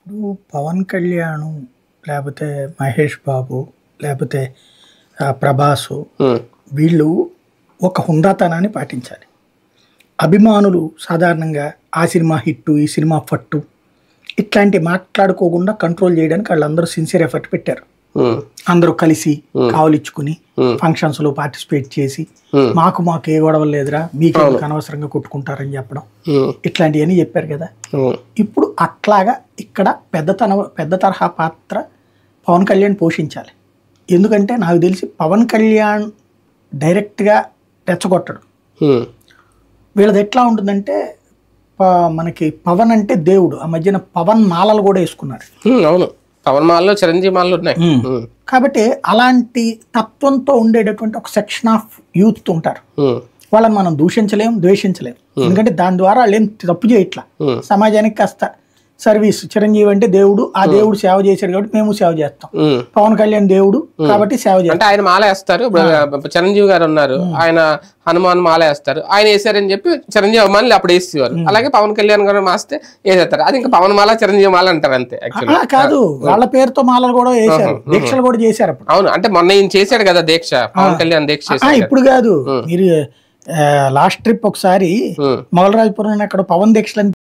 ఇప్పుడు పవన్ కళ్యాణ్ లేకపోతే మహేష్ బాబు లేకపోతే ప్రభాసు వీళ్ళు ఒక హుందాతనాన్ని పాటించాలి. అభిమానులు సాధారణంగా ఆ సినిమా హిట్టు ఈ సినిమా ఫట్టు ఇట్లాంటి మాట్లాడుకోకుండా కంట్రోల్ చేయడానికి వాళ్ళందరూ సిన్సియర్ ఎఫర్ట్ పెట్టారు. అందరూ కలిసి కావలిచ్చుకుని ఫంక్షన్స్ లో పార్టిసిపేట్ చేసి మాకు ఏ గొడవలు లేదురా మీకు అనవసరంగా కొట్టుకుంటారని చెప్పడం ఇట్లాంటివన్నీ చెప్పారు కదా. ఇప్పుడు అట్లాగా ఇక్కడ పెద్ద తరహా పాత్ర పవన్ కళ్యాణ్ పోషించాలి. ఎందుకంటే నాకు తెలిసి పవన్ కళ్యాణ్ డైరెక్ట్గా రెచ్చగొట్టడు. వీళ్ళది ఎట్లా ఉంటుందంటే మనకి పవన్ అంటే దేవుడు, ఆ మధ్యన పవన్ మాలలు కూడా వేసుకున్నారు. అవును, పవన్ మాలలో చిరంజీవి మాలలు ఉన్నాయి. కాబట్టి అలాంటి తత్వంతో ఉండేటటువంటి ఒక సెక్షన్ ఆఫ్ యూత్ ఉంటారు. వాళ్ళని మనం దూషించలేం, ద్వేషించలేం. ఎందుకంటే దాని ద్వారా వాళ్ళు ఏం తప్పు చేయట్లా. సమాజానికి కాస్త సర్వీస్. చిరంజీవి అంటే దేవుడు, ఆ దేవుడు సేవ చేశాడు కాబట్టి మేము సేవ చేస్తాం. పవన్ కళ్యాణ్ దేవుడు కాబట్టి సేవ చేస్తాం. అంటే ఆయన మాల వేస్తారు. ఇప్పుడు చిరంజీవి గారు ఉన్నారు, ఆయన హనుమాన్ మాల వేస్తారు. ఆయన వేసారని చెప్పి చిరంజీవి అభిమానులు అప్పుడు వేసేవారు. అలాగే పవన్ కళ్యాణ్ గారు మాస్తే వేసేస్తారు. అది ఇంకా పవన్ మాల చిరంజీవి మాల అంటారు అంతే. కాదు, వాళ్ళ పేరుతో మాలలు కూడా వేశారు, దీక్షలు కూడా చేశారు. అవును, అంటే మొన్న ఈయన చేశాడు కదా దీక్ష, పవన్ కళ్యాణ్ దీక్ష. ఇప్పుడు కాదు, మీరు లాస్ట్ ట్రిప్ ఒకసారి మొగలరాజపురం అక్కడ పవన్ దీక్షలు